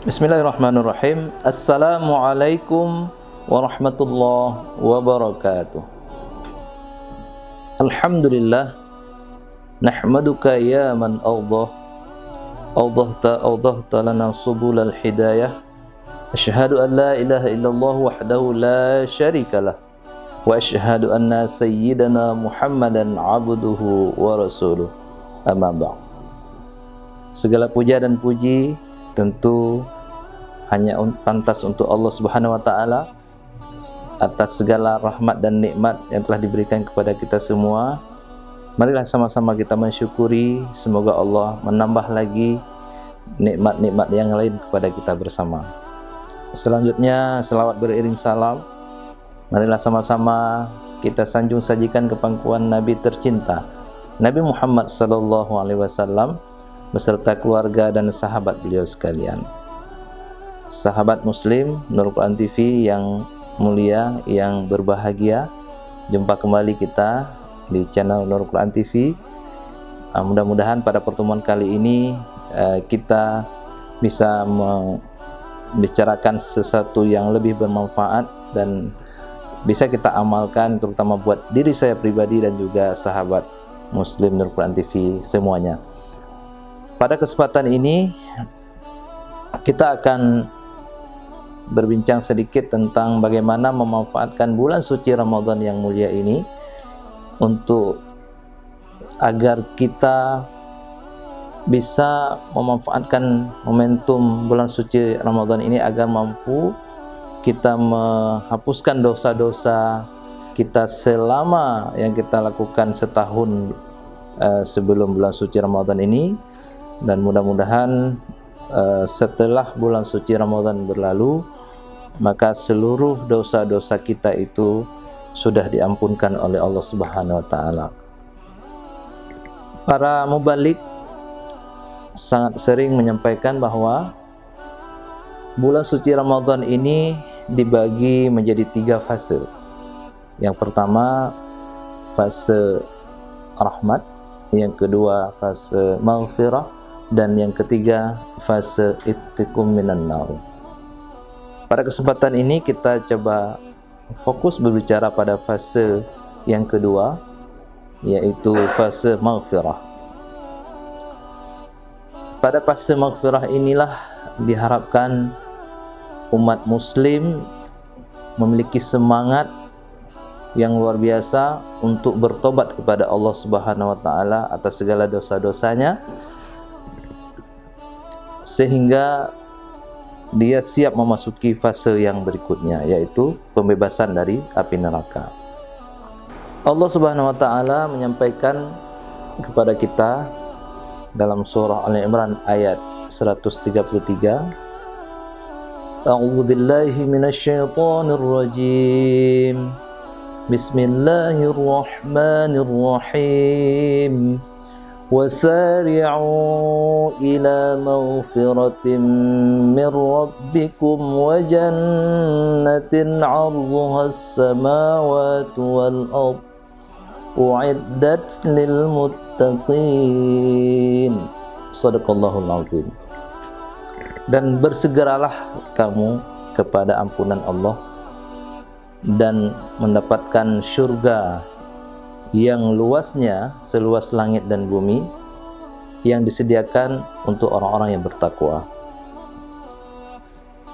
Bismillahirrahmanirrahim. Assalamualaikum warahmatullahi wabarakatuh. Alhamdulillah, nahmaduka ya man awdahta lana subulal hidayah. Asyhadu an la ilaha illallah wahdahu la syarikalah. Wa asyhadu anna sayyidana Muhammadan abduhu wa rasuluh. Amma ba'd. Segala puja dan puji tentu hanya pantas untuk Allah Subhanahu wa taala atas segala rahmat dan nikmat yang telah diberikan kepada kita semua. Marilah sama-sama kita mensyukuri, semoga Allah menambah lagi nikmat-nikmat yang lain kepada kita bersama. Selanjutnya selawat beriring salam, marilah sama-sama kita sanjung sajikan ke pangkuan Nabi tercinta, Nabi Muhammad sallallahu alaihi wasallam beserta keluarga dan sahabat beliau sekalian. Sahabat Muslim Nurul Quran TV yang mulia, yang berbahagia, jumpa kembali kita di channel Nurul Quran TV. Mudah-mudahan pada pertemuan kali ini kita bisa membicarakan sesuatu yang lebih bermanfaat dan bisa kita amalkan, terutama buat diri saya pribadi dan juga sahabat Muslim Nurul Quran TV semuanya. Pada kesempatan ini kita akan berbincang sedikit tentang bagaimana memanfaatkan bulan suci Ramadan yang mulia ini untuk agar kita bisa memanfaatkan momentum bulan suci Ramadan ini agar mampu kita menghapuskan dosa-dosa kita selama yang kita lakukan setahun sebelum bulan suci Ramadan ini, dan mudah-mudahan setelah bulan suci Ramadan berlalu maka seluruh dosa-dosa kita itu sudah diampunkan oleh Allah Subhanahu wa taala. Para mubalik sangat sering menyampaikan bahwa bulan suci Ramadan ini dibagi menjadi 3 fase. Yang pertama fase rahmat, yang kedua fase maghfirah, dan yang ketiga fase ittiqum minan nar. Pada kesempatan ini kita coba fokus berbicara pada fase yang kedua, yaitu fase maghfirah. Pada fase maghfirah inilah diharapkan umat muslim memiliki semangat yang luar biasa untuk bertobat kepada Allah Subhanahu wa taala atas segala dosa-dosanya, sehingga dia siap memasuki fase yang berikutnya, yaitu pembebasan dari api neraka. Allah Subhanahu wa taala menyampaikan kepada kita dalam surah Al-Imran ayat 133, A'udzu billahi minasyaitonir rajim. Bismillahirrahmanirrahim. وَسَارِعُوا إِلَى مَغْفِرَةٍ مِّن رَّبِّكُمْ وَجَنَّةٍ عَرْضُهَا السَّمَاوَاتُ وَالْأَرْضُ أُعِدَّتْ لِلْمُتَّقِينَ. Shadaqallahul azim. Dan bersegeralah kamu kepada ampunan Allah dan mendapatkan syurga yang luasnya seluas langit dan bumi, yang disediakan untuk orang-orang yang bertakwa.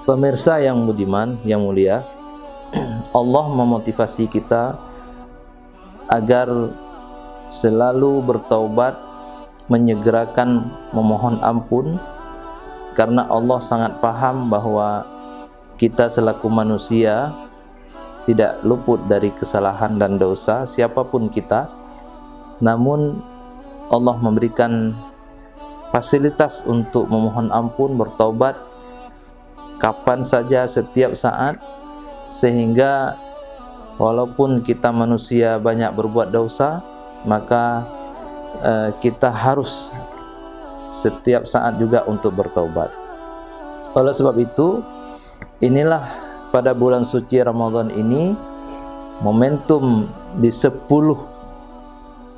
Pemirsa yang budiman, yang mulia, Allah memotivasi kita agar selalu bertaubat, menyegerakan memohon ampun, karena Allah sangat paham bahwa kita selaku manusia tidak luput dari kesalahan dan dosa siapapun kita. Namun Allah memberikan fasilitas untuk memohon ampun, bertaubat kapan saja, setiap saat, sehingga walaupun kita manusia banyak berbuat dosa, maka kita harus setiap saat juga untuk bertaubat. Oleh sebab itu, inilah pada bulan suci Ramadan ini, momentum di 10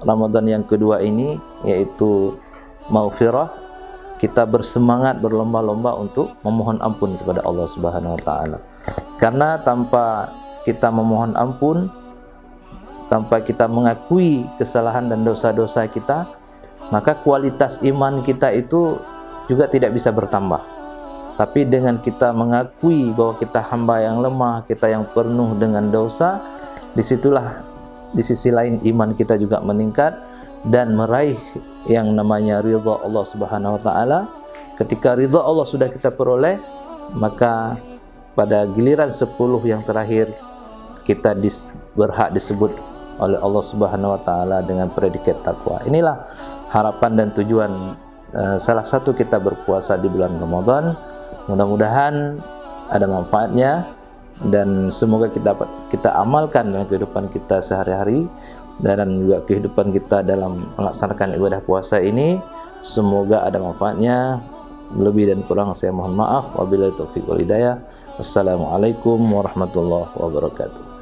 Ramadan yang kedua ini, yaitu maghfirah, kita bersemangat berlomba-lomba untuk memohon ampun kepada Allah Subhanahu wa taala. Karena tanpa kita memohon ampun, tanpa kita mengakui kesalahan dan dosa-dosa kita, maka kualitas iman kita itu juga tidak bisa bertambah. Tapi dengan kita mengakui bahwa kita hamba yang lemah, kita yang penuh dengan dosa, disitulah di sisi lain iman kita juga meningkat dan meraih yang namanya ridha Allah Subhanahu wa taala. Ketika ridha Allah sudah kita peroleh, maka pada giliran 10 yang terakhir kita berhak disebut oleh Allah Subhanahu wa taala dengan predikat takwa. Inilah harapan dan tujuan salah satu kita berpuasa di bulan Ramadan. Mudah-mudahan ada manfaatnya dan semoga kita amalkan dalam kehidupan kita sehari-hari dan juga kehidupan kita dalam melaksanakan ibadah puasa ini. Semoga ada manfaatnya. Lebih dan kurang saya mohon maaf. Wabillahi taufiq wal hidayah. Wassalamualaikum warahmatullahi wabarakatuh.